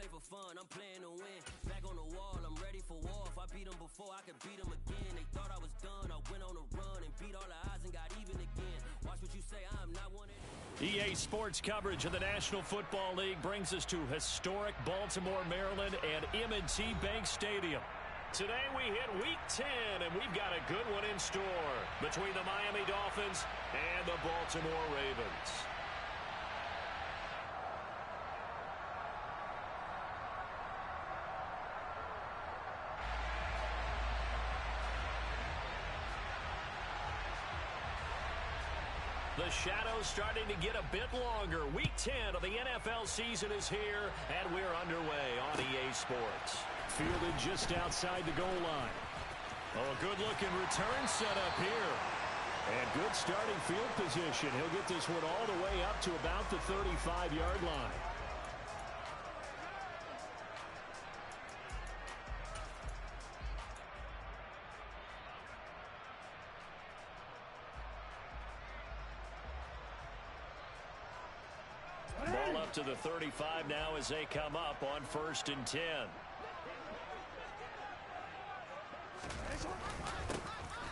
play for fun, I'm playing to win. Back on the wall, I'm ready for war. If I beat them before, I could beat them again. They thought I was done, I went on a run and beat all the odds and got even again. Watch what you say, I'm not one of them. EA Sports coverage of the National Football League brings us to historic Baltimore, Maryland and M&T Bank Stadium. Today we hit Week 10, and we've got a good one in store between the Miami Dolphins and the Baltimore Ravens. The shadow's starting to get a bit longer. Week 10 of the NFL season is here, and we're underway on EA Sports. Fielded just outside the goal line. Oh, a good-looking return set up here. And good starting field position. He'll get this one all the way up to about the 35-yard line. Ball up to the 35 now as they come up on 1st and 10.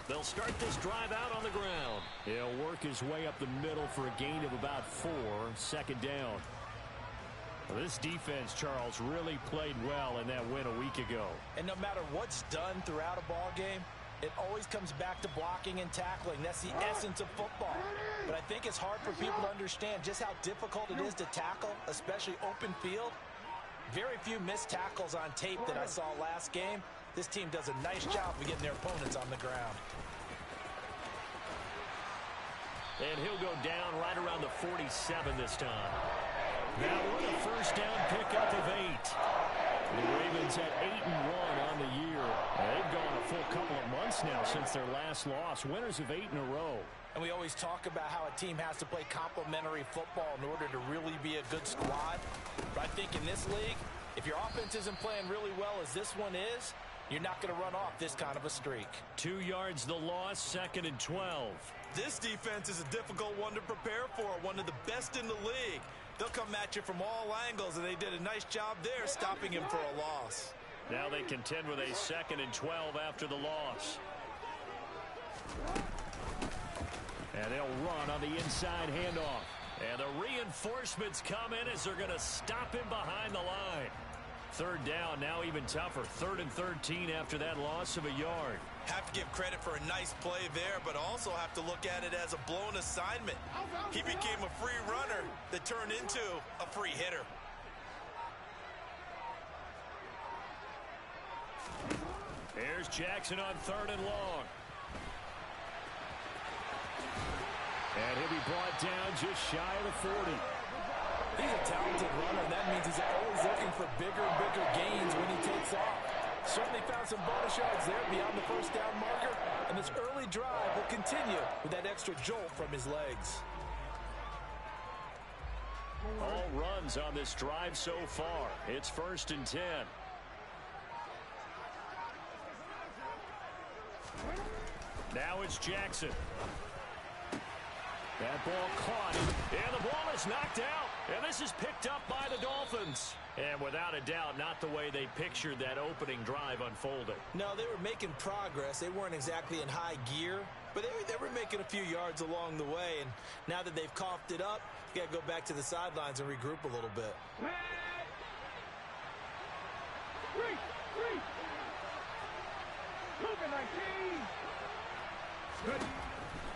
They'll start this drive out on the ground. He'll work his way up the middle for a gain of about 4. 2nd down. Well, this defense, Charles, really played well in that win a week ago. And no matter what's done throughout a ball game, it always comes back to blocking and tackling. That's the essence of football. But I think it's hard for people to understand just how difficult it is to tackle, especially open field. Very few missed tackles on tape that I saw last game. This team does a nice job of getting their opponents on the ground. And he'll go down right around the 47 this time. Now with a 1st down pickup of 8. The Ravens at 8-1 on the year. They've gone a full couple of months now since their last loss. Winners of 8 in a row. And we always talk about how a team has to play complementary football in order to really be a good squad. But I think in this league, if your offense isn't playing really well as this one is, you're not going to run off this kind of a streak. 2 yards the loss, 2nd and 12. This defense is a difficult one to prepare for, one of the best in the league. They'll come at you from all angles, and they did a nice job there stopping him for a loss. Now they contend with a 2nd and 12 after the loss. And they'll run on the inside handoff. And the reinforcements come in as they're going to stop him behind the line. 3rd down, now even tougher. 3rd and 13 after that loss of a yard. Have to give credit for a nice play there, but also have to look at it as a blown assignment. He became a free runner that turned into a free hitter. Here's Jackson on 3rd and long. And he'll be brought down just shy of the 40. He's a talented runner, and that means he's always looking for bigger and bigger gains when he takes off. Certainly found some bonus yards there beyond the 1st down marker, and this early drive will continue with that extra jolt from his legs. All runs on this drive so far. It's 1st and 10. Now it's Jackson. That ball caught, and the ball is knocked out. And this is picked up by the Dolphins. And without a doubt, not the way they pictured that opening drive unfolding. No, they were making progress. They weren't exactly in high gear, but they were making a few yards along the way. And now that they've coughed it up, you got to go back to the sidelines and regroup a little bit.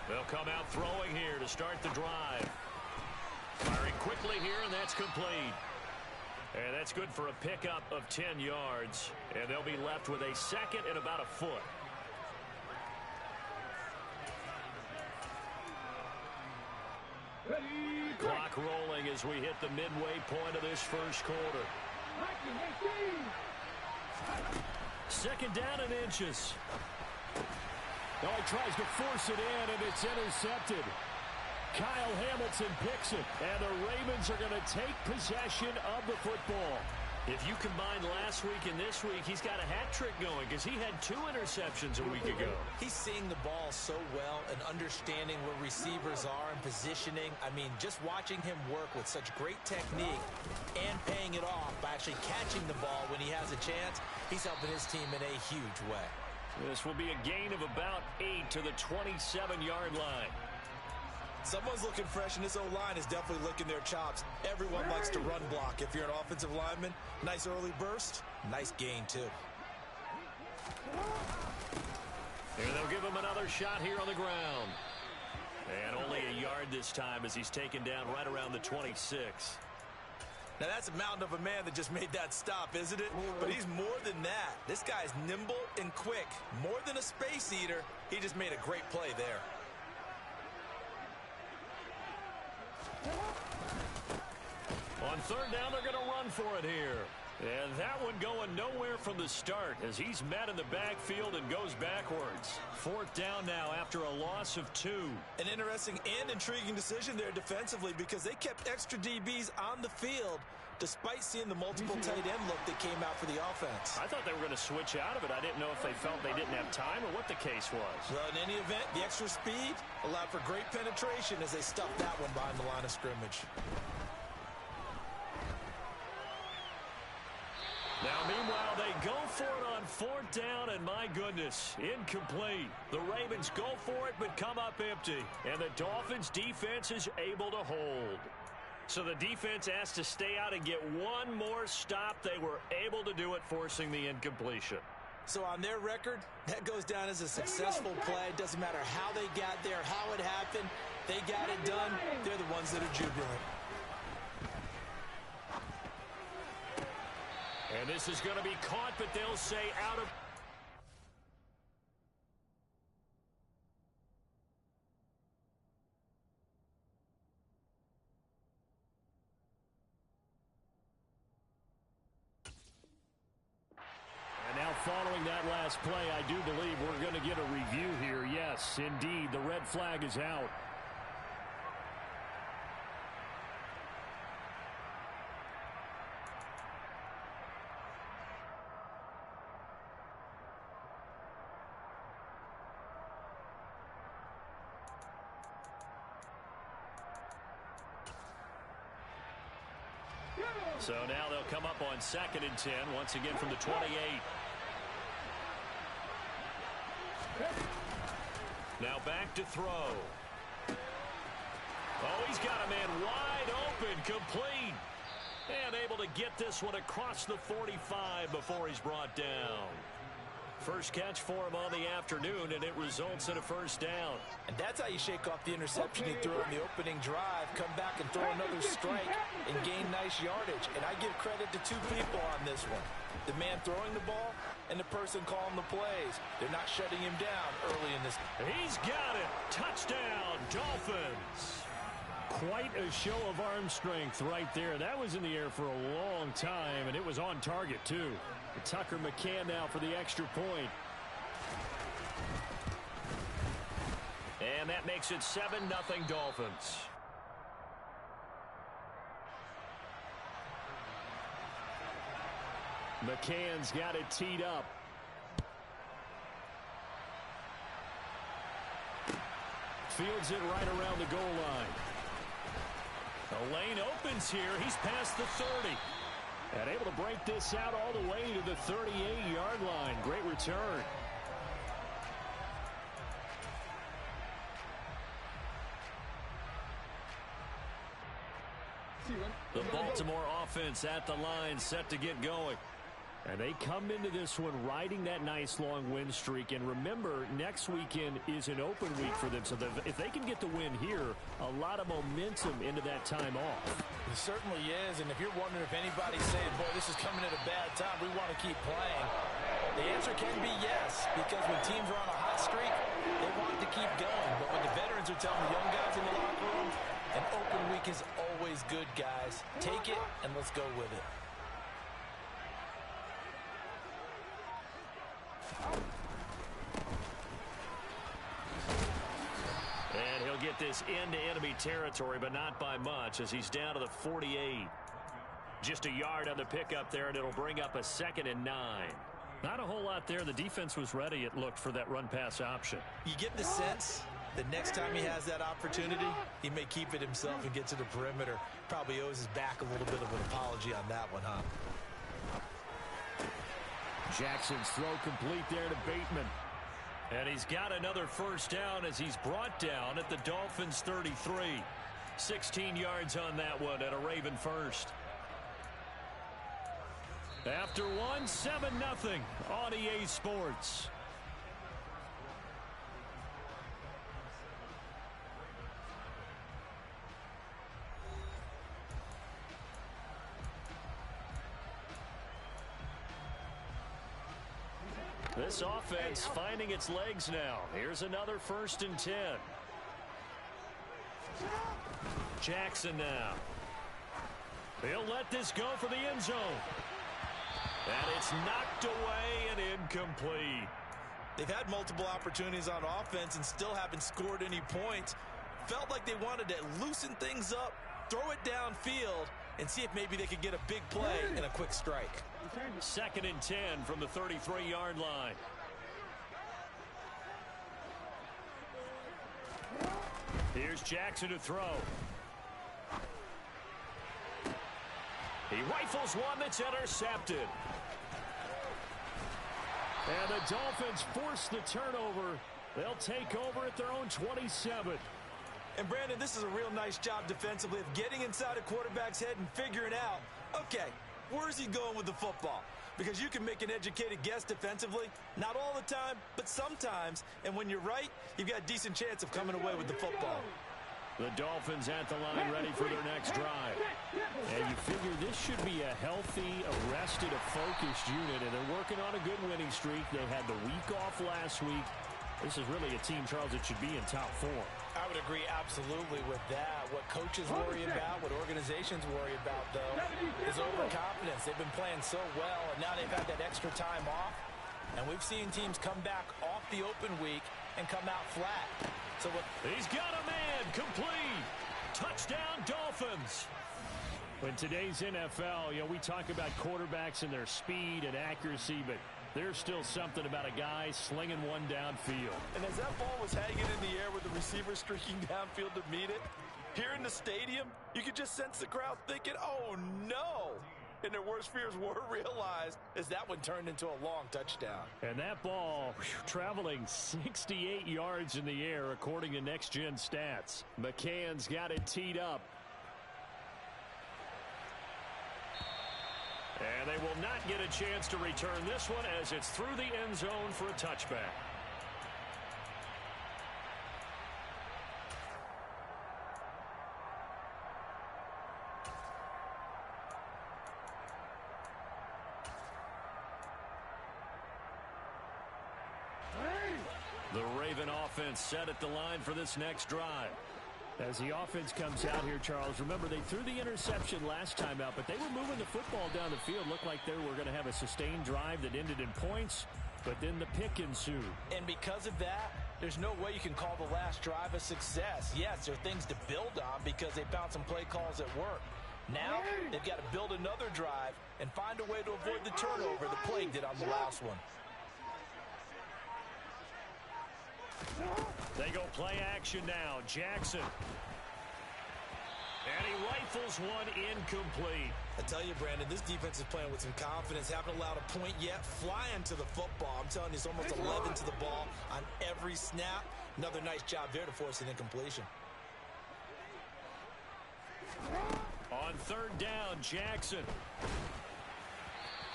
They'll come out throwing here to start the drive. Firing quickly here, and that's complete. And that's good for a pickup of 10 yards. And they'll be left with a 2nd and about a foot. Clock rolling as we hit the midway point of this 1st quarter. 2nd down and inches. Oh, he tries to force it in, and it's intercepted. Kyle Hamilton picks it, and the Ravens are going to take possession of the football. If you combine last week and this week, he's got a hat trick going because he had 2 interceptions a week ago. He's seeing the ball so well and understanding where receivers are and positioning. I mean, just watching him work with such great technique and paying it off by actually catching the ball when he has a chance, he's helping his team in a huge way. This will be a gain of about 8 to the 27-yard line. Someone's looking fresh, and this O-line is definitely licking their chops. Everyone likes to run block. If you're an offensive lineman, nice early burst, nice gain, too. Here they'll give him another shot here on the ground. And only a yard this time as he's taken down right around the 26. Now, that's a mountain of a man that just made that stop, isn't it? But he's more than that. This guy's nimble and quick. More than a space eater, he just made a great play there. On third down, they're going to run for it here. And that one going nowhere from the start as he's met in the backfield and goes backwards. Fourth down now after a loss of 2. An interesting and intriguing decision there defensively because they kept extra DBs on the field despite seeing the multiple tight end look that came out for the offense. I thought they were going to switch out of it. I didn't know if they felt they didn't have time or what the case was. Well, in any event, the extra speed allowed for great penetration as they stuffed that one behind the line of scrimmage. Now, meanwhile, they go for it on fourth down, and my goodness, incomplete. The Ravens go for it, but come up empty. And the Dolphins' defense is able to hold. So the defense asked to stay out and get one more stop. They were able to do it, forcing the incompletion. So on their record, that goes down as a successful play. It doesn't matter how they got there, how it happened. They got it done. They're the ones that are jubilant. And this is going to be caught, but they'll say out of... And now following that last play, I do believe we're going to get a review here. Yes, indeed, the red flag is out. So now they'll come up on 2nd and 10, once again from the 28. Now back to throw. Oh, he's got a man wide open, complete. And able to get this one across the 45 before he's brought down. First catch for him on the afternoon, and it results in a first down. And that's how you shake off the interception he threw on the opening drive, come back and throw another strike and gain nice yardage. And I give credit to 2 people on this one. The man throwing the ball and the person calling the plays. They're not shutting him down early in this. He's got it. Touchdown, Dolphins. Quite a show of arm strength right there. That was in the air for a long time, and it was on target, too. Tucker McCann now for the extra point. And that makes it 7-0 Dolphins. McCann's got it teed up. Fields it right around the goal line. The lane opens here. He's past the 30. And able to break this out all the way to the 38-yard line. Great return. The Baltimore offense at the line, set to get going. And they come into this one riding that nice long win streak. And remember, next weekend is an open week for them. So if they can get the win here, a lot of momentum into that time off. It certainly is. And if you're wondering if anybody's saying, boy, this is coming at a bad time, we want to keep playing, the answer can be yes. Because when teams are on a hot streak, they want to keep going. But when the veterans are telling the young guys in the locker room, an open week is always good, guys. Take it and let's go with it. And he'll get this into enemy territory, but not by much as he's down to the 48. Just a yard on the pickup there, and it'll bring up a 2nd and 9. Not a whole lot there. The defense was ready, it looked, for that run-pass option. You get the sense that next time he has that opportunity, he may keep it himself and get to the perimeter. Probably owes his back a little bit of an apology on that one, huh? Jackson's throw complete there to Bateman. And he's got another first down as he's brought down at the Dolphins' 33. 16 yards on that one and a Raven first. After one, 7-0 on EA Sports. This offense finding its legs now. Here's another 1st and 10. Jackson now. He'll let this go for the end zone. And it's knocked away and incomplete. They've had multiple opportunities on offense and still haven't scored any points. Felt like they wanted to loosen things up, throw it downfield, and see if maybe they could get a big play and a quick strike. 2nd and 10 from the 33-yard line. Here's Jackson to throw. He rifles one that's intercepted. And the Dolphins force the turnover. They'll take over at their own 27. And Brandon, this is a real nice job defensively of getting inside a quarterback's head and figuring out, okay, where's he going with the football? Because you can make an educated guess defensively, not all the time, but sometimes. And when you're right, you've got a decent chance of coming away with the football. The Dolphins at the line ready for their next drive. And you figure this should be a healthy, arrested, a focused unit, and they're working on a good winning streak. They had the week off last week. This is really a team, Charles, that should be in top form. I would agree absolutely with that. What coaches worry about, what organizations worry about, though, is overconfidence. They've been playing so well, and now they've had that extra time off. And we've seen teams come back off the open week and come out flat. So he's got a man, complete. Touchdown, Dolphins. In today's NFL, we talk about quarterbacks and their speed and accuracy, but there's still something about a guy slinging one downfield. And as that ball was hanging in the air with the receiver streaking downfield to meet it, here in the stadium, you could just sense the crowd thinking, oh, no. And their worst fears were realized as that one turned into a long touchdown. And that ball traveling 68 yards in the air, according to Next Gen Stats. McCann's got it teed up. And they will not get a chance to return this one as it's through the end zone for a touchback. The Raven offense set at the line for this next drive. As the offense comes out here, Charles, remember they threw the interception last time out, but they were moving the football down the field. Looked like they were going to have a sustained drive that ended in points, but then the pick ensued. And because of that, there's no way you can call the last drive a success. Yes, there are things to build on because they found some play calls that work. Now, they've got to build another drive and find a way to avoid the turnover the play did on the last one. They go play action now. Jackson. And he rifles one incomplete. I tell you, Brandon, this defense is playing with some confidence. Haven't allowed a point yet. Flying to the football. I'm telling you, it's almost 11 to the ball on every snap. Another nice job there to force an incompletion. On third down, Jackson.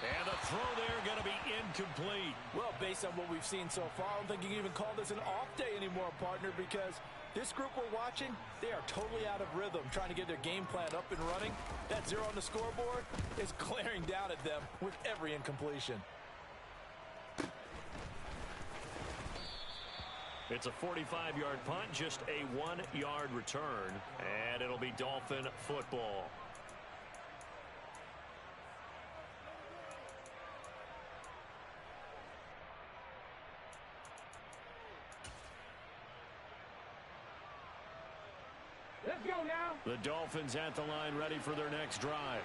And the throw there going to be incomplete. Well, based on what we've seen so far, I don't think you can even call this an off day anymore, partner, because this group we're watching, they are totally out of rhythm, trying to get their game plan up and running. That zero on the scoreboard is glaring down at them with every incompletion. It's a 45-yard punt, just a 1-yard return, and it'll be Dolphin football. Let's go now. The Dolphins at the line ready for their next drive.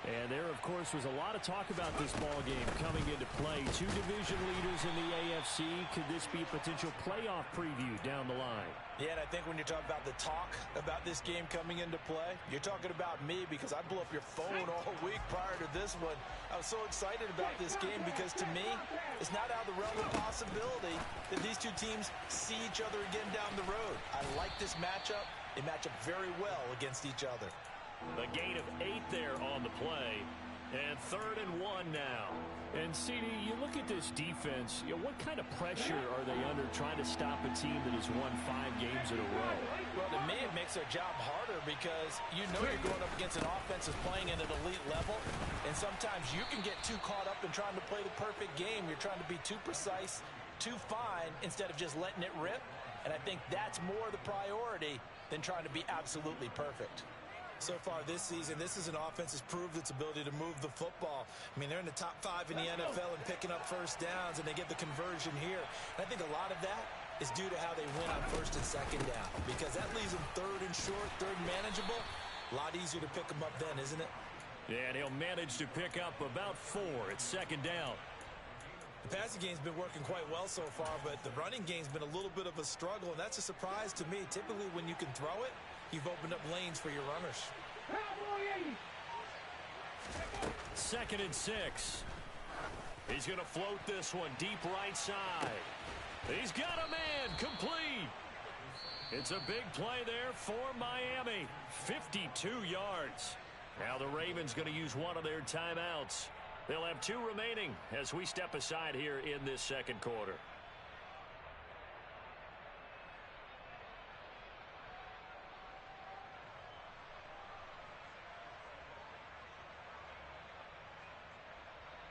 And there, of course, was a lot of talk about this ball game coming into play. Two division leaders in the AFC. Could this be a potential playoff preview down the line? Yeah, and I think when you're talking about the talk about this game coming into play, you're talking about me because I blew up your phone all week prior to this one. I was so excited about this game because, to me, it's not out of the realm of possibility that these two teams see each other again down the road. I like this matchup. They match up very well against each other. A gain of 8 there on the play. And 3rd and 1 now. And, CD, you look at this defense, what kind of pressure are they under trying to stop a team that has won 5 games in a row? Well, to me, it makes their job harder because you know you're going up against an offense that's playing at an elite level. And sometimes you can get too caught up in trying to play the perfect game. You're trying to be too precise, too fine, instead of just letting it rip. And I think that's more the priority than trying to be absolutely perfect. So far this season, this is an offense that's proved its ability to move the football. I mean, they're in the top 5 in the NFL and picking up first downs, and they get the conversion here. And I think a lot of that is due to how they win on 1st and 2nd down, because that leaves them 3rd and short, 3rd and manageable. A lot easier to pick them up then, isn't it? Yeah, and he'll manage to pick up about 4 at 2nd down. The passing game's been working quite well so far, but the running game's been a little bit of a struggle, and that's a surprise to me. Typically, when you can throw it, you've opened up lanes for your runners. 2nd and 6. He's going to float this one deep right side. He's got a man complete. It's a big play there for Miami. 52 yards. Now the Ravens going to use one of their timeouts. They'll have 2 remaining as we step aside here in this 2nd quarter.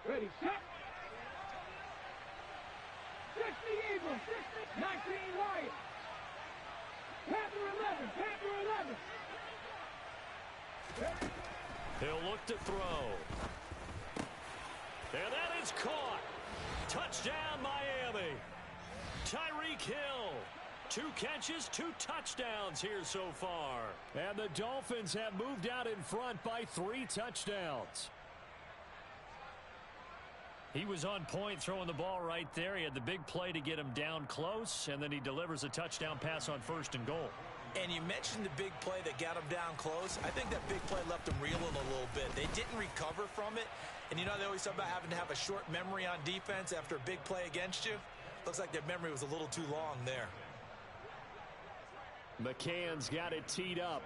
Ready, set. 60 Eagles, 19 Lions. Panther 11, Panther 11. He'll look to throw. And that is caught. Touchdown, Miami. Tyreek Hill. 2 catches, 2 touchdowns here so far. And the Dolphins have moved out in front by 3 touchdowns. He was on point throwing the ball right there. He had the big play to get him down close, and then he delivers a touchdown pass on 1st and goal. And you mentioned the big play that got him down close. I think that big play left him reeling a little bit. They didn't recover from it. And you know, they always talk about having to have a short memory on defense after a big play against you. Looks like their memory was a little too long there. McCann's got it teed up.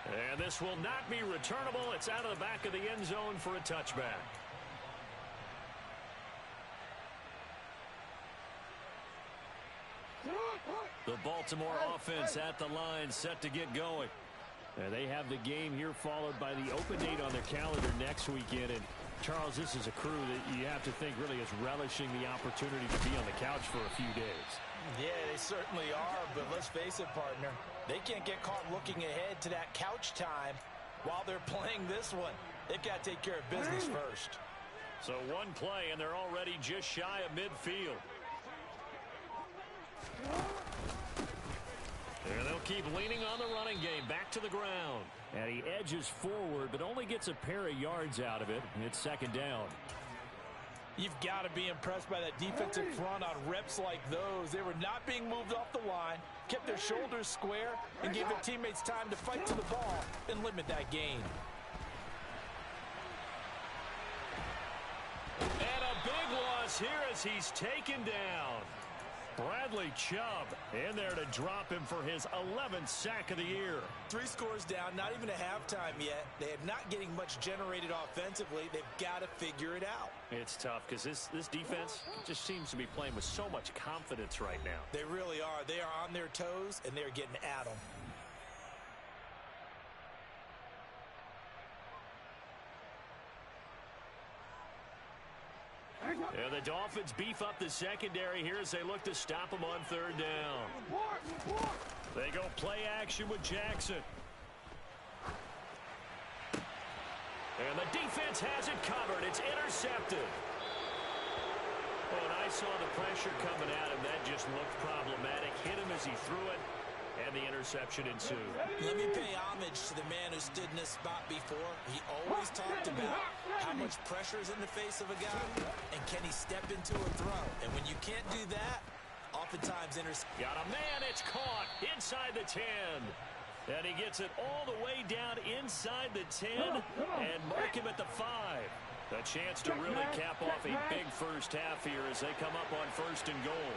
And this will not be returnable. It's out of the back of the end zone for a touchback. The Baltimore offense at the line, set to get going. And they have the game here followed by the open date on their calendar next weekend. And, Charles, this is a crew that you have to think really is relishing the opportunity to be on the couch for a few days. Yeah, they certainly are, but let's face it, partner. They can't get caught looking ahead to that couch time while they're playing this one. They've got to take care of business first. So 1 play, and they're already just shy of midfield. And they'll keep leaning on the running game. Back to the ground. And he edges forward, but only gets a pair of yards out of it. It's 2nd down. You've got to be impressed by that defensive front on reps like those. They were not being moved off the line, kept their shoulders square, and gave their teammates time to fight to the ball and limit that gain. And a big loss here as he's taken down. Bradley Chubb in there to drop him for his 11th sack of the year. 3 scores down, not even a halftime yet. They are not getting much generated offensively. They've got to figure it out. It's tough because this defense just seems to be playing with so much confidence right now. They really are. They are on their toes, and they're getting at them. And the Dolphins beef up the secondary here as they look to stop them on 3rd down. They go play action with Jackson. And the defense has it covered. It's intercepted. When I saw the pressure coming at him, that just looked problematic. Hit him as he threw it. and the interception ensued. Let me pay homage to the man who stood in this spot before. He always talked about how much pressure is in the face of a guy, and can he step into a throw. And when you can't do that, oftentimes got a man, it's caught inside the 10. And he gets it all the way down inside the 10 and mark him at the 5. A chance to really cap off a big first half here as they come up on 1st and goal.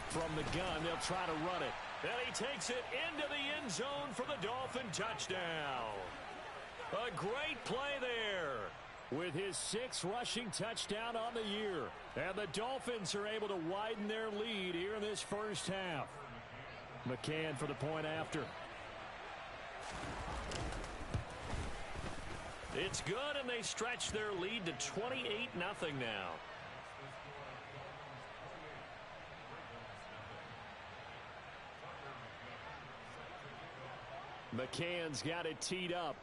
From the gun, they'll try to run it. And he takes it into the end zone for the Dolphin touchdown. A great play there. With his 6th rushing touchdown on the year. And the Dolphins are able to widen their lead here in this first half. McCann for the point after. It's good, and they stretch their lead to 28-0 now. McCann's got it teed up.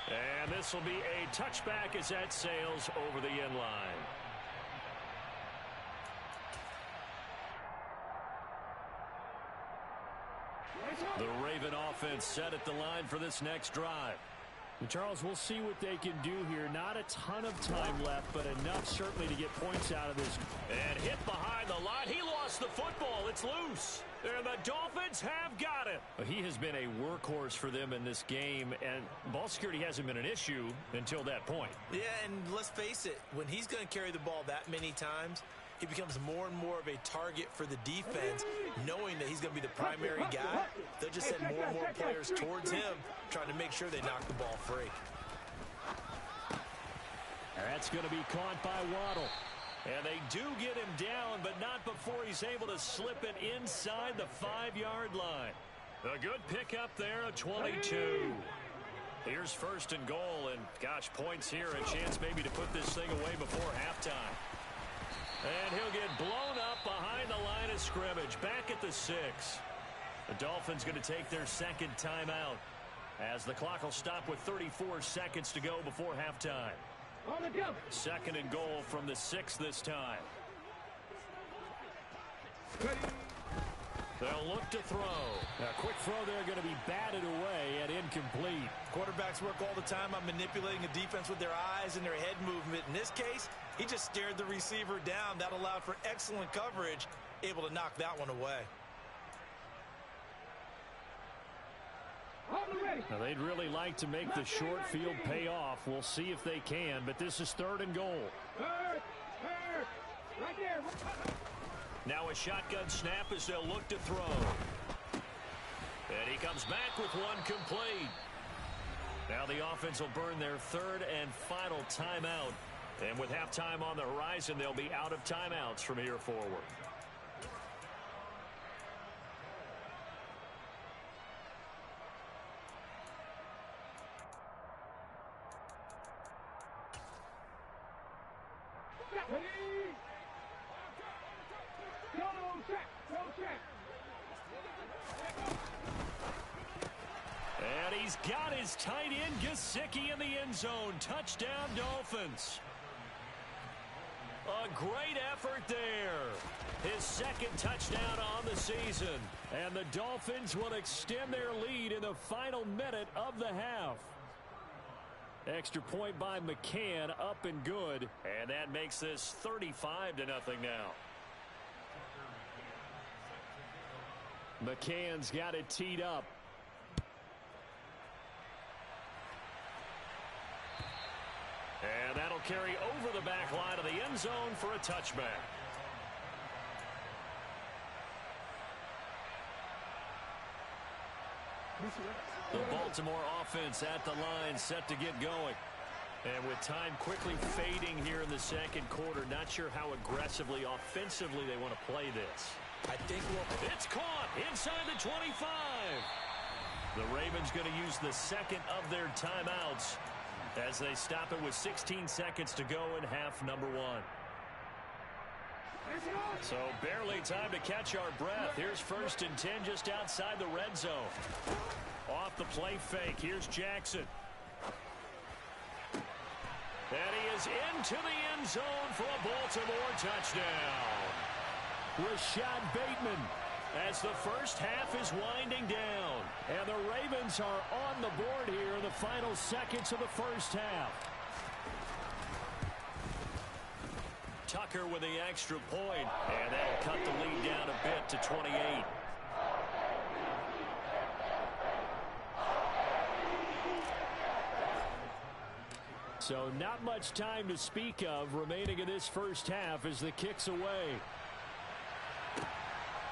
And this will be a touchback as that sails over the end line. The Raven offense set at the line for this next drive. And Charles, we'll see what they can do here. Not a ton of time left, but enough certainly to get points out of this. And hit behind the line. He lost the football. It's loose. And the Dolphins have got it. He has been a workhorse for them in this game, and ball security hasn't been an issue until that point. Yeah, and let's face it, when he's going to carry the ball that many times, he becomes more and more of a target for the defense, knowing that he's going to be the primary guy. They'll just send more and more players towards him, trying to make sure they knock the ball free. That's going to be caught by Waddle. And they do get him down, but not before he's able to slip it inside the 5-yard line. A good pickup there, a 22. Here's 1st and goal, and gosh, points here, a chance maybe to put this thing away before halftime. And he'll get blown up behind the line of scrimmage, back at the 6. The Dolphins going to take their 2nd timeout as the clock will stop with 34 seconds to go before halftime. 2nd and goal from the 6 this time. They'll look to throw. A quick throw there going to be batted away and incomplete. Quarterbacks work all the time on manipulating a defense with their eyes and their head movement. In this case, he just stared the receiver down. That allowed for excellent coverage, able to knock that one away. Now, they'd really like to make the short field pay off. We'll see if they can, but this is 3rd and goal. Right there. Now a shotgun snap as they'll look to throw. And he comes back with one complete. Now the offense will burn their 3rd and final timeout. And with halftime on the horizon, they'll be out of timeouts from here forward. And he's got his tight end Gesicki in the end zone. Touchdown, Dolphins. A great effort there. His 2nd touchdown on the season. And the Dolphins will extend their lead in the final minute of the half. Extra point by McCann, up and good. And that makes this 35-0 now. McCann's got it teed up. And that'll carry over the back line of the end zone for a touchback. The Baltimore offense at the line, set to get going. And with time quickly fading here in the 2nd quarter, not sure how aggressively, offensively they want to play this. I think it's caught inside the 25. The Ravens going to use the 2nd of their timeouts as they stop it with 16 seconds to go in half number 1. So barely time to catch our breath. Here's 1st and 10 just outside the red zone. Off the play fake. Here's Jackson. And he is into the end zone for a Baltimore touchdown. Rashad Bateman, as the first half is winding down. And the Ravens are on the board here in the final seconds of the first half. Tucker with the extra point, and that'll cut the lead down a bit to 28. So not much time to speak of remaining in this first half as the kick's away.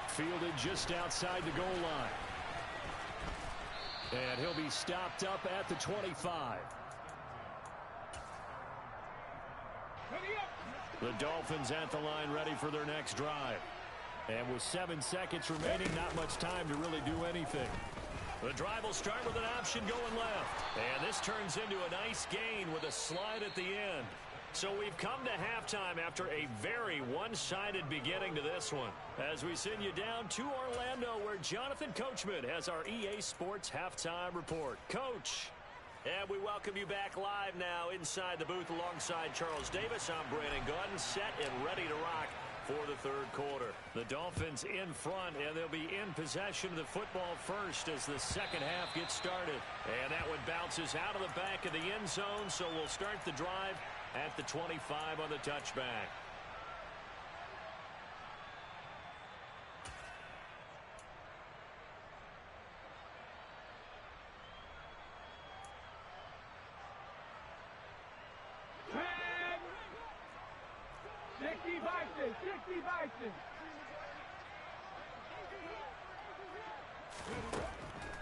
Fielded just outside the goal line. And he'll be stopped up at the 25. The Dolphins at the line ready for their next drive. And with 7 seconds remaining, not much time to really do anything. The drive will start with an option going left. And this turns into a nice gain with a slide at the end. So we've come to halftime after a very one-sided beginning to this one. As we send you down to Orlando, where Jonathan Coachman has our EA Sports Halftime Report. Coach. And we welcome you back live now inside the booth alongside Charles Davis. I'm Brandon Gordon, set and ready to rock for the third quarter. The Dolphins in front, and they'll be in possession of the football first as the second half gets started. And that one bounces out of the back of the end zone, so we'll start the drive at the 25 on the touchback.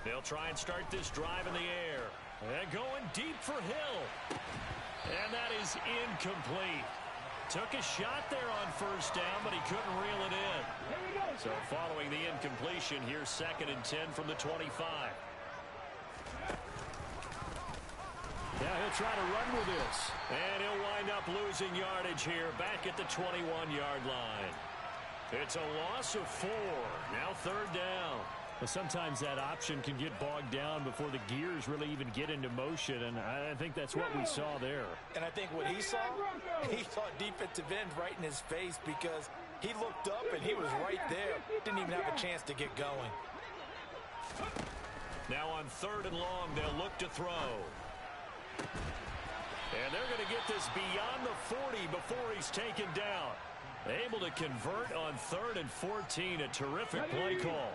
They'll try and start this drive in the air. And going deep for Hill. And that is incomplete. Took a shot there on first down, but he couldn't reel it in. So following the incompletion, here's 2nd and 10 from the 25. Yeah, he'll try to run with this. And he'll wind up losing yardage here back at the 21-yard line. It's a loss of 4. Now 3rd down. Well, sometimes that option can get bogged down before the gears really even get into motion, and I think that's what we saw there. And I think what he saw defensive end right in his face because he looked up and he was right there. Didn't even have a chance to get going. Now on 3rd and long, they'll look to throw. And they're going to get this beyond the 40 before he's taken down. Able to convert on 3rd and 14. A terrific play call.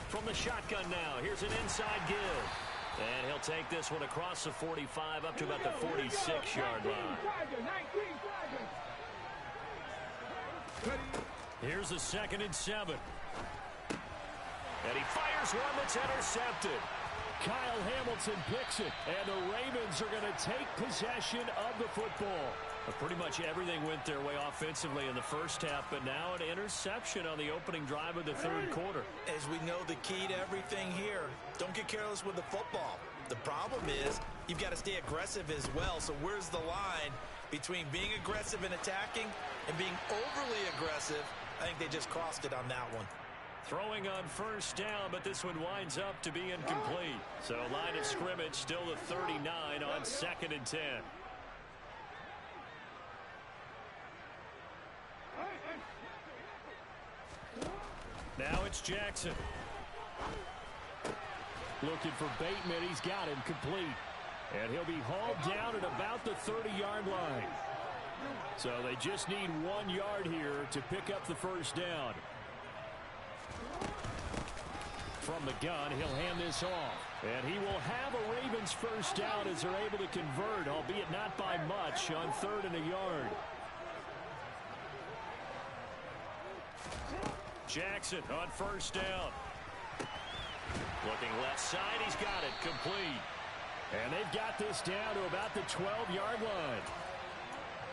From the shotgun now, here's an inside give. And he'll take this one across the 45 up to about the 46-yard line. Here's the 2nd and 7. And he fires one that's intercepted. Kyle Hamilton picks it, and the Ravens are going to take possession of the football. Pretty much everything went their way offensively in the first half, but now an interception on the opening drive of the 3rd quarter. As we know, the key to everything here, don't get careless with the football. The problem is you've got to stay aggressive as well. So where's the line between being aggressive and attacking and being overly aggressive? I think they just crossed it on that one. Throwing on first down, but this one winds up to be incomplete. So line of scrimmage still the 39 on 2nd and 10. Now it's Jackson. Looking for Bateman. He's got him complete. And he'll be hauled down at about the 30-yard line. So they just need 1 yard here to pick up the first down. From the gun, he'll hand this off. And he will have a Ravens first down as they're able to convert, albeit not by much, on 3rd and a yard. Jackson on first down. Looking left side, he's got it complete. And they've got this down to about the 12-yard line.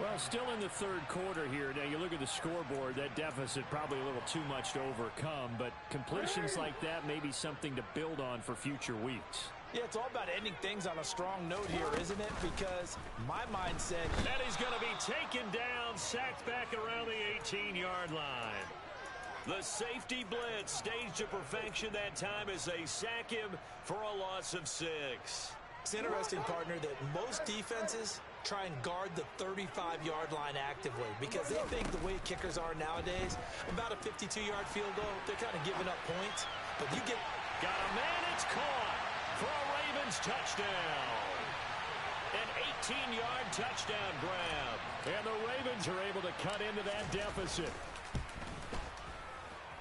Well, still in the 3rd quarter here. Now, you look at the scoreboard, that deficit probably a little too much to overcome, but completions like that may be something to build on for future weeks. Yeah, it's all about ending things on a strong note here, isn't it? Because my mindset... And he's going to be taken down, sacked back around the 18-yard line. The safety blitz staged to perfection that time as they sack him for a loss of 6. It's interesting, partner, that most defenses try and guard the 35-yard line actively because they think the way kickers are nowadays, about a 52-yard field goal, they're kind of giving up points. But you get... Got a man, it's caught for a Ravens touchdown. An 18-yard touchdown grab. And the Ravens are able to cut into that deficit.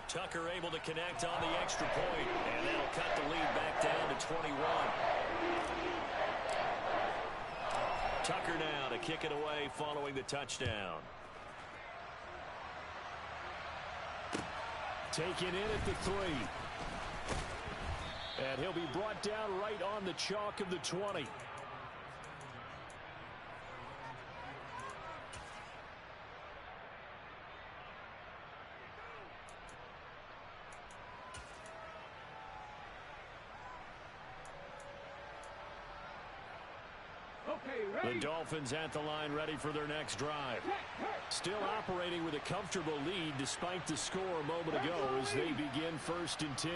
Tucker able to connect on the extra point, and that'll cut the lead back down to 21. Tucker now to kick it away following the touchdown. Taken in at the 3. And he'll be brought down right on the chalk of the 20. The Dolphins at the line ready for their next drive. Still operating with a comfortable lead despite the score a moment ago as they begin 1st and 10.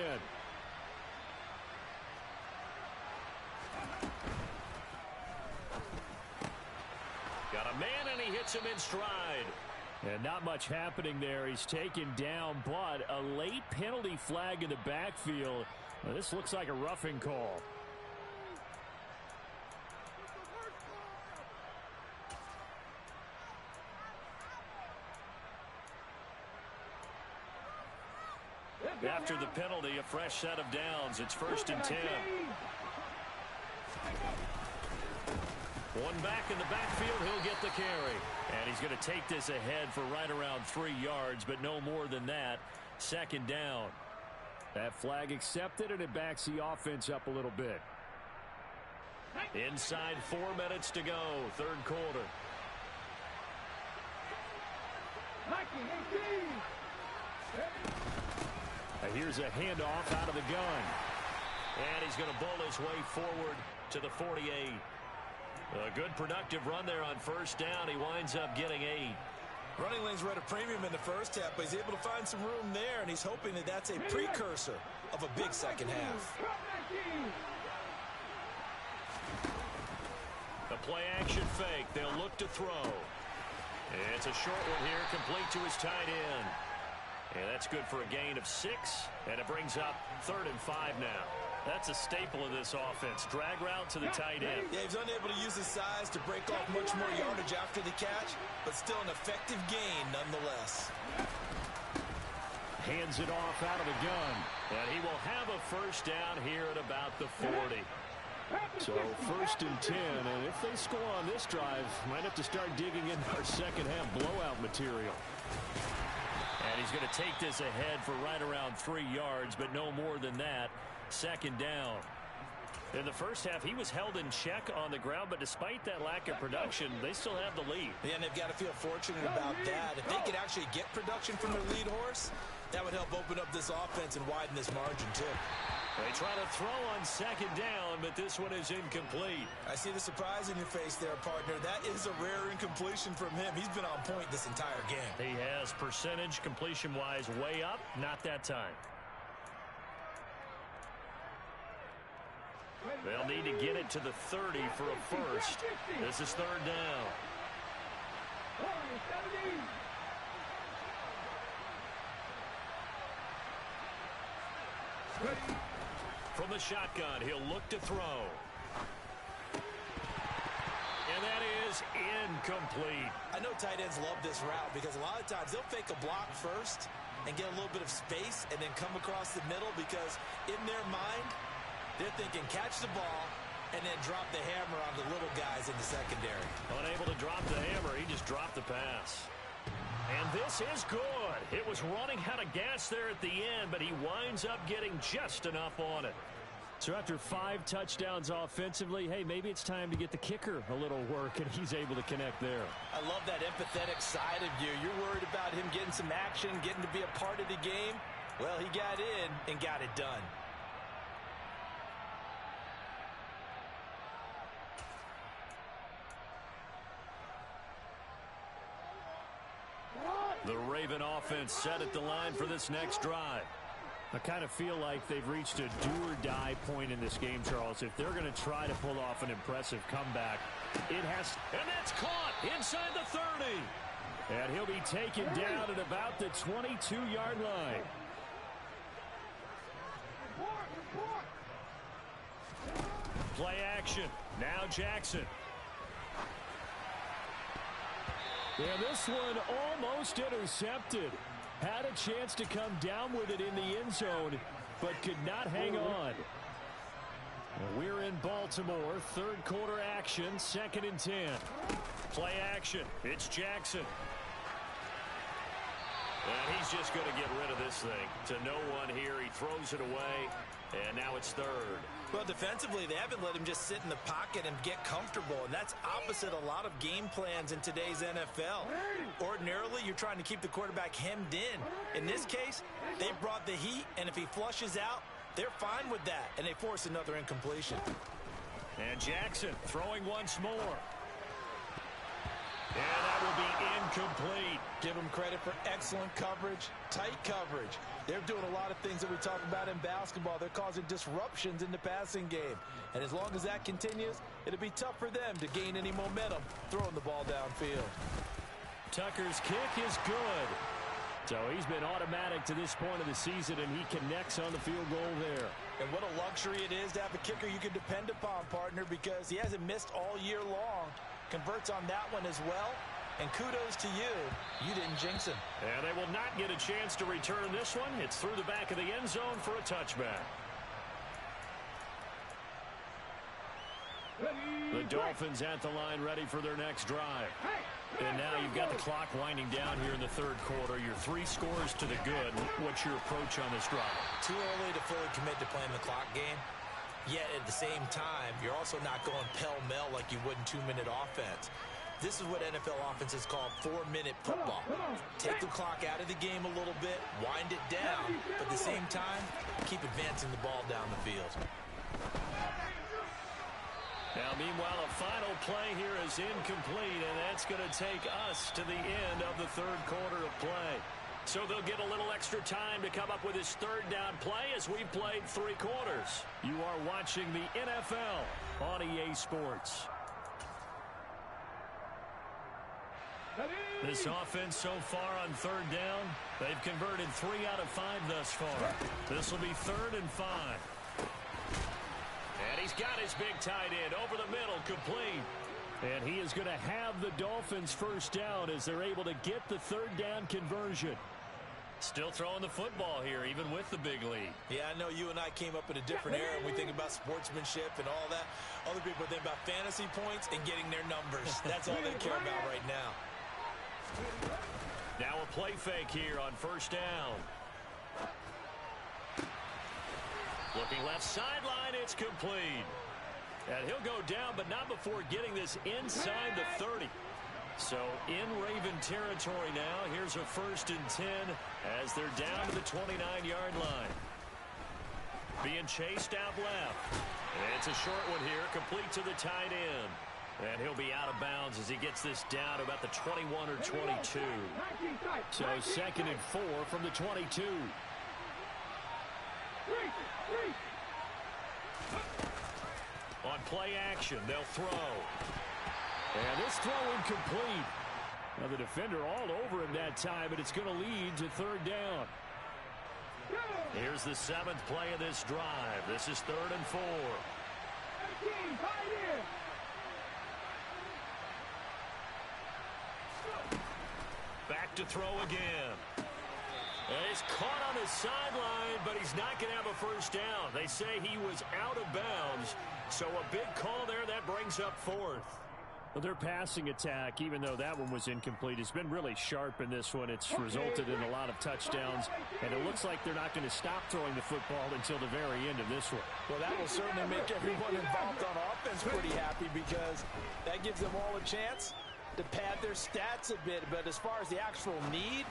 Got a man and he hits him in stride. And not much happening there. He's taken down, but a late penalty flag in the backfield. Now, this looks like a roughing call. After the penalty, a fresh set of downs. It's 1st and 10. One back in the backfield. He'll get the carry. And he's going to take this ahead for right around 3 yards, but no more than that. 2nd down. That flag accepted, and it backs the offense up a little bit. Inside 4 minutes to go. 3rd quarter. Here's a handoff out of the gun. And he's going to bull his way forward to the 48. A good productive run there on 1st down. He winds up getting 8. Running lanes were at a premium in the first half, but he's able to find some room there, and he's hoping that that's a precursor of a big second half. The play-action fake. They'll look to throw. It's a short one here, complete to his tight end. And that's good for a gain of 6, and it brings up 3rd and 5 now. That's a staple of this offense. Drag route to the tight end. Yeah, he's unable to use his size to break off much more yardage after the catch, but still an effective gain nonetheless. Hands it off out of the gun. And he will have a 1st down here at about the 40. So 1st and 10, and if they score on this drive, might have to start digging in our second half blowout material. And he's going to take this ahead for right around 3 yards, but no more than that. 2nd down. In the first half, he was held in check on the ground, but despite that lack of production, they still have the lead. Yeah, and they've got to feel fortunate about that. If they could actually get production from their lead horse, that would help open up this offense and widen this margin, too. They try to throw on 2nd down, but this one is incomplete. I see the surprise in your face there, partner. That is a rare incompletion from him. He's been on point this entire game. He has percentage completion-wise way up, not that time. They'll need to get it to the 30 for a 1st. This is 3rd down. From the shotgun, he'll look to throw. And that is incomplete. I know tight ends love this route because a lot of times they'll fake a block first and get a little bit of space and then come across the middle because in their mind, they're thinking catch the ball and then drop the hammer on the little guys in the secondary. Unable to drop the hammer, he just dropped the pass. And this is good. It was running out of gas there at the end, but he winds up getting just enough on it. So after 5 touchdowns offensively, hey, maybe it's time to get the kicker a little work, and he's able to connect there. I love that empathetic side of you. You're worried about him getting some action, getting to be a part of the game. Well, he got in and got it done. The Raven offense set at the line for this next drive. I kind of feel like they've reached a do-or-die point in this game, Charles. If they're going to try to pull off an impressive comeback, it has... And that's caught inside the 30. And he'll be taken down at about the 22-yard line. Play action. Now Jackson. And this one almost intercepted. Had a chance to come down with it in the end zone, but could not hang on. We're in Baltimore. Third quarter action, 2nd and 10. Play action. It's Jackson. And he's just going to get rid of this thing. To no one here. He throws it away. And now it's 3rd. Well, defensively, they haven't let him just sit in the pocket and get comfortable, and that's opposite a lot of game plans in today's NFL. Ordinarily, you're trying to keep the quarterback hemmed in. In this case, they brought the heat, and if he flushes out, they're fine with that, and they force another incompletion. And Jackson throwing once more. And that will be incomplete. Give him credit for excellent coverage, tight coverage. They're doing a lot of things that we talk about in basketball. They're causing disruptions in the passing game. And as long as that continues, it'll be tough for them to gain any momentum throwing the ball downfield. Tucker's kick is good. So he's been automatic to this point of the season, and he connects on the field goal there. And what a luxury it is to have a kicker you can depend upon, partner, because he hasn't missed all year long. Converts on that one as well. And kudos to you. You didn't jinx him. And they will not get a chance to return this one. It's through the back of the end zone for a touchback. The Dolphins at the line ready for their next drive. And now you've got the clock winding down here in the 3rd quarter. Your 3 scores to the good. What's your approach on this drive? Too early to fully commit to playing the clock game. Yet at the same time, you're also not going pell-mell like you would in 2-minute offense. This is what NFL offenses call 4-minute football. Take the clock out of the game a little bit, wind it down, but at the same time, keep advancing the ball down the field. Now, meanwhile, a final play here is incomplete, and that's going to take us to the end of the 3rd quarter of play. So they'll get a little extra time to come up with his 3rd down play as we've played 3 quarters. You are watching the NFL on EA Sports. This offense so far on 3rd down, they've converted 3 out of 5 thus far. This will be 3rd and 5. And he's got his big tight end over the middle, complete. And he is going to have the Dolphins 1st down as they're able to get the 3rd down conversion. Still throwing the football here, even with the big lead. Yeah, I know you and I came up in a different era, and we think about sportsmanship and all that. Other people think about fantasy points and getting their numbers. That's all they care about right now. Now a play fake here on 1st down. Looking left sideline, it's complete. And he'll go down, but not before getting this inside the 30. So in Raven territory now. Here's a 1st and 10 as they're down to the 29-yard line. Being chased out left. And it's a short one here, complete to the tight end. And he'll be out of bounds as he gets this down to about the 21 or 22. So 2nd and 4 from the 22. On play action, they'll throw. And this throw incomplete. Now the defender all over him that time, but it's going to lead to 3rd down. Here's the 7th play of this drive. This is 3rd and 4. Back to throw again. And he's caught on the sideline, but he's not going to have a 1st down. They say he was out of bounds. So a big call there that brings up 4th. Well, their passing attack, even though that one was incomplete, has been really sharp in this one. It's resulted in a lot of touchdowns, and it looks like they're not going to stop throwing the football until the very end of this one. Well, that will certainly make everyone involved on offense pretty happy because that gives them all a chance to pad their stats a bit. But as far as the actual need,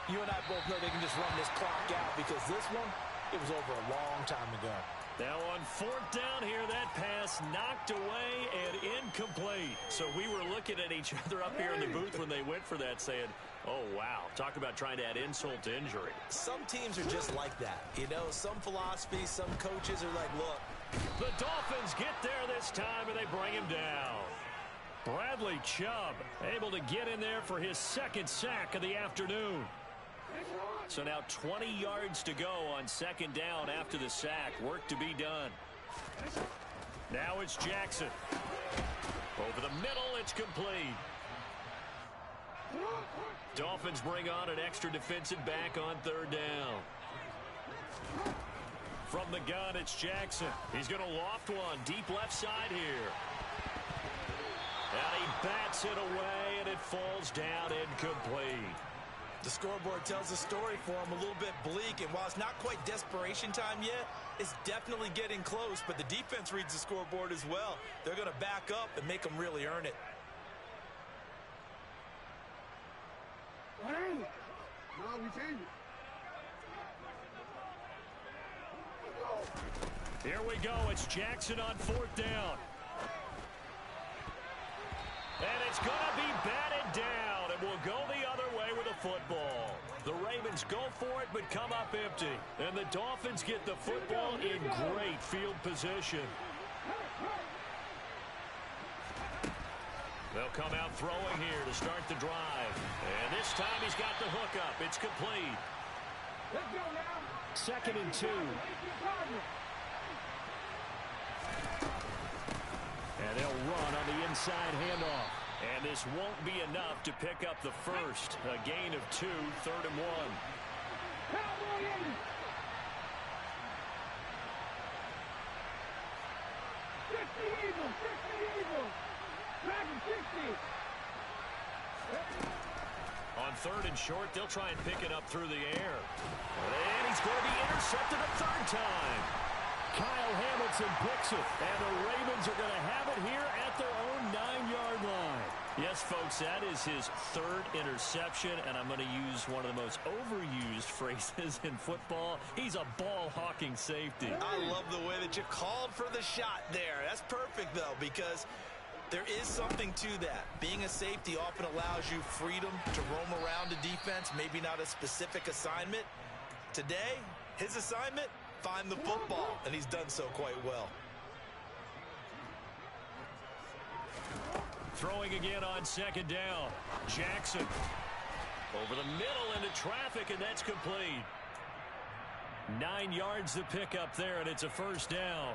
you and I both know they can just run this clock out because this one, it was over a long time ago. Now on fourth down here, that pass knocked away and incomplete. So we were looking at each other up here in the booth when they went for that saying, oh, wow, talk about trying to add insult to injury. Some teams are just like that. You know, some philosophies, some coaches are like, look. The Dolphins get there this time, and they bring him down. Bradley Chubb able to get in there for his second sack of the afternoon. So now 20 yards to go on second down after the sack. Work to be done. Now it's Jackson. Over the middle, it's complete. Dolphins bring on an extra defensive back on third down. From the gun, it's Jackson. He's going to loft one deep left side here. And he bats it away, and it falls down incomplete. The scoreboard tells the story for him, a little bit bleak, and while it's not quite desperation time yet, it's definitely getting close, but the defense reads the scoreboard as well. They're going to back up and make them really earn it. Here we go. It's Jackson on fourth down. And it's going to be batted down, and will go the other way with a football. The Ravens go for it, but come up empty. And the Dolphins get the football in great field position. They'll come out throwing here to start the drive. And this time he's got the hook up. It's complete. Let's go now. Second and 2. And they'll run on the inside handoff. And this won't be enough to pick up the first. A gain of 2, third and 1. Cowboy 60 Eagles, 60 Eagles. Dragon 60. On third and short, they'll try and pick it up through the air. And he's going to be intercepted a third time. Kyle Hamilton picks it, and the Ravens are going to have it here at their own 9-yard line. Yes, folks, that is his third interception, and I'm going to use one of the most overused phrases in football. He's a ball-hawking safety. I love the way that you called for the shot there. That's perfect, though, because there is something to that. Being a safety often allows you freedom to roam around the defense, maybe not a specific assignment. Today, his assignment, find the football, and he's done so quite well. Throwing again on second down. Jackson over the middle into traffic, and that's complete. 9 yards to pick up there, and it's a first down.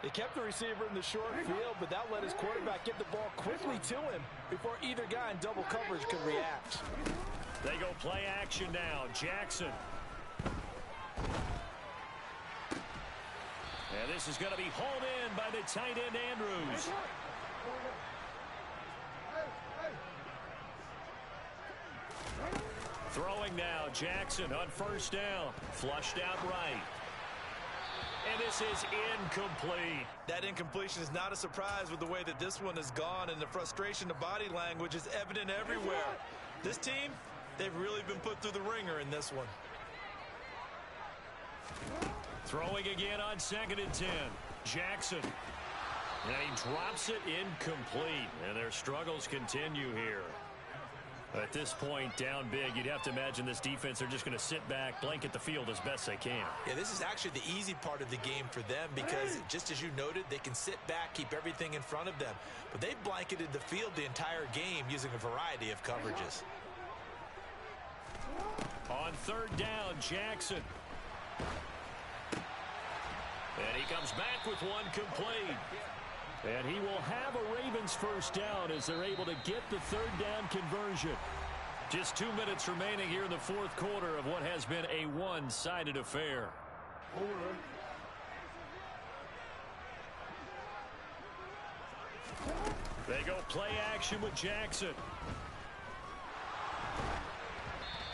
They kept the receiver in the short field, but that let his quarterback get the ball quickly to him before either guy in double coverage could react. They go play action now. Jackson. And this is going to be hauled in by the tight end, Andrews. Throwing now, Jackson on first down. Flushed out right. And this is incomplete. That incompletion is not a surprise with the way that this one has gone, and the frustration, the body language is evident everywhere. This team, they've really been put through the ringer in this one. Throwing again on second and 10. Jackson. And he drops it incomplete. And their struggles continue here. At this point, down big, you'd have to imagine this defense are just going to sit back, blanket the field as best they can. Yeah, this is actually the easy part of the game for them because, just as you noted, they can sit back, keep everything in front of them. But they've blanketed the field the entire game using a variety of coverages. On third down, Jackson. And he comes back with one complete. And he will have a Ravens first down as they're able to get the third down conversion. Just 2 minutes remaining here in the fourth quarter of what has been a one-sided affair. They go play action with Jackson.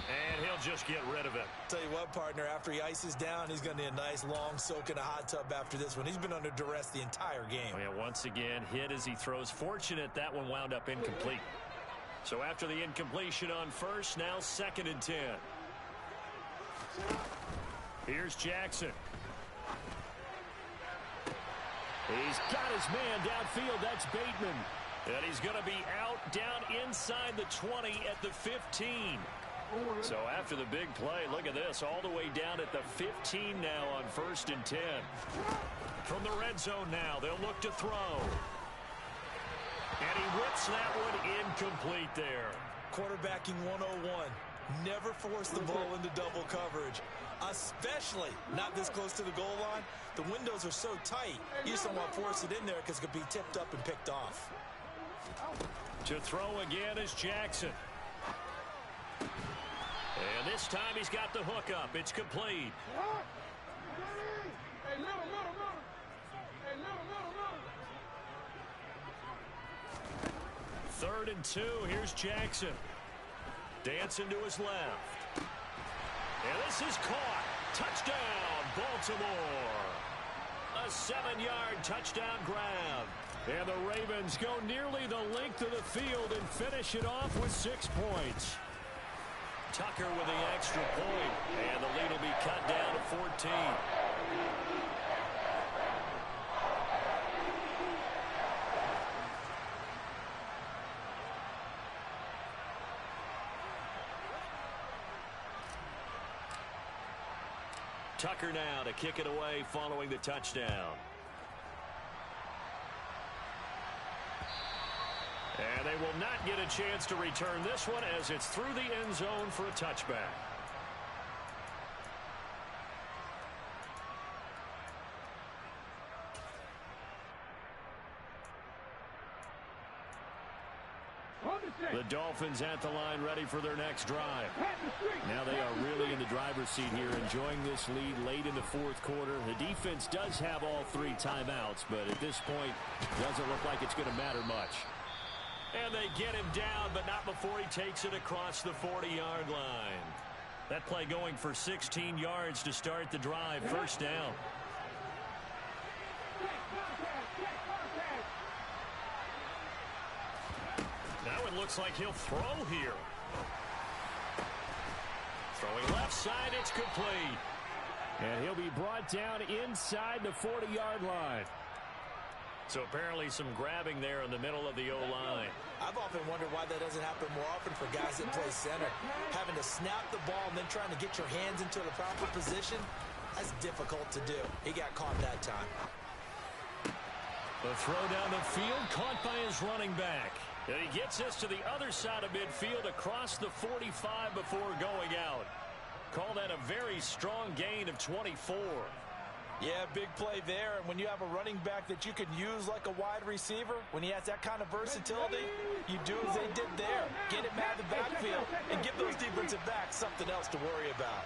And he'll just get rid of it. Tell you what, partner, after he ices down, he's going to need a nice long soak in a hot tub after this one. He's been under duress the entire game. Oh, yeah, once again, hit as he throws. Fortunate that one wound up incomplete. So after the incompletion on first, now second and 10. Here's Jackson. He's got his man downfield. That's Bateman. And he's going to be out down inside the 20 at the 15. So after the big play, look at this, all the way down at the 15 now on 1st and 10. From the red zone now, they'll look to throw. And he whips that one incomplete there. Quarterbacking 101. Never force the ball into double coverage, especially not this close to the goal line. The windows are so tight, you just don't want to force it in there because it could be tipped up and picked off. To throw again is Jackson. And this time he's got the hook up. It's complete. Third and 2. Here's Jackson. Dancing to his left. And this is caught. Touchdown, Baltimore. A 7-yard touchdown grab. And the Ravens go nearly the length of the field and finish it off with 6 points. Tucker with the extra point. And the lead will be cut down to 14. Tucker now to kick it away following the touchdown. And they will not get a chance to return this one as it's through the end zone for a touchback. The Dolphins at the line ready for their next drive. Now they are really in the driver's seat here, enjoying this lead late in the 4th quarter. The defense does have all 3 timeouts, but at this point, doesn't look like it's going to matter much. And they get him down, but not before he takes it across the 40-yard line. That play going for 16 yards to start the drive. First down. Now it looks like he'll throw here. Throwing left side, it's complete. And he'll be brought down inside the 40-yard line. So apparently some grabbing there in the middle of the O-line. I've often wondered why that doesn't happen more often for guys that play center. Having to snap the ball and then trying to get your hands into the proper position, that's difficult to do. He got caught that time. The throw down the field caught by his running back. And he gets us to the other side of midfield across the 45 before going out. Call that a very strong gain of 24. Yeah, big play there. And when you have a running back that you can use like a wide receiver, when he has that kind of versatility, you do as they did there. Get him out of the backfield and give those defensive backs something else to worry about.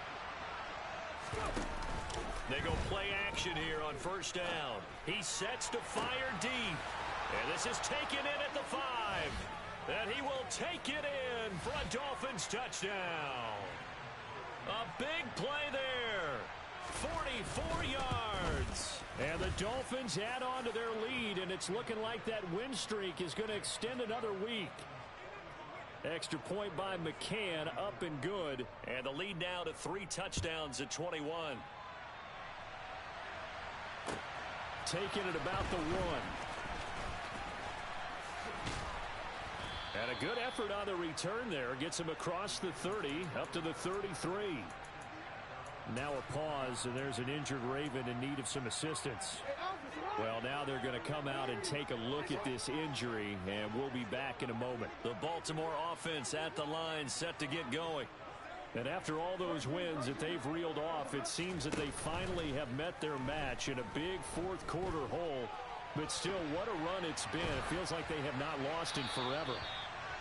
They go play action here on first down. He sets to fire deep. And this is taken in at the 5. And he will take it in for a Dolphins touchdown. A big play there. 44 yards. And the Dolphins add on to their lead, and it's looking like that win streak is going to extend another week. Extra point by McCann, up and good. And the lead now to 3 touchdowns at 21. Taking it about the 1. And a good effort on the return there. Gets him across the 30, up to the 33. Now a pause, and there's an injured Raven in need of some assistance. Well, now they're going to come out and take a look at this injury, and we'll be back in a moment. The Baltimore offense at the line, set to get going. And after all those wins that they've reeled off, it seems that they finally have met their match in a big 4th quarter hole. But still, what a run it's been. It feels like they have not lost in forever.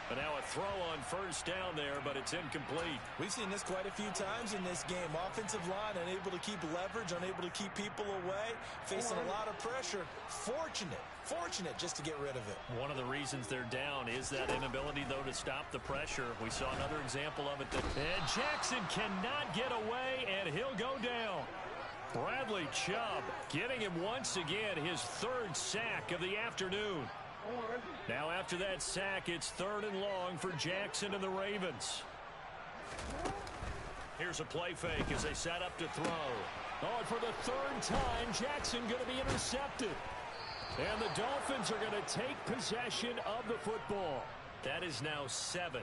But now a throw on first down there, but it's incomplete. We've seen this quite a few times in this game. Offensive line unable to keep leverage, unable to keep people away, facing a lot of pressure. Fortunate just to get rid of it. One of the reasons they're down is that inability, though, to stop the pressure. We saw another example of it. And Jackson cannot get away, and he'll go down. Bradley Chubb getting him once again, his 3rd sack of the afternoon. Now after that sack, it's 3rd and long for Jackson and the Ravens. Here's a play fake as they set up to throw. Oh, and for the 3rd time, Jackson going to be intercepted. And the Dolphins are going to take possession of the football. That is now seven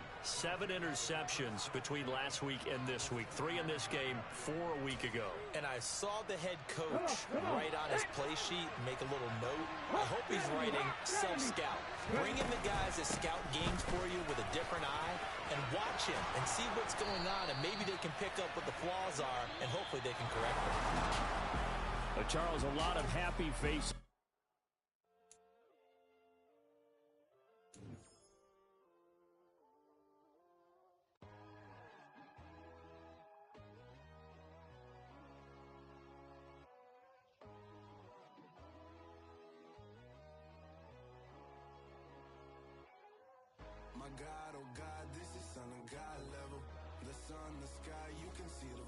interceptions between last week and this week. 3 in this game, 4 a week ago. And I saw the head coach write on his play sheet, make a little note. I hope he's writing self-scout. Bring in the guys that scout games for you with a different eye and watch him and see what's going on, and maybe they can pick up what the flaws are, and hopefully they can correct them. Charles, a lot of happy faces. My God, oh God, this is son of God level. The sun, the sky, you can see the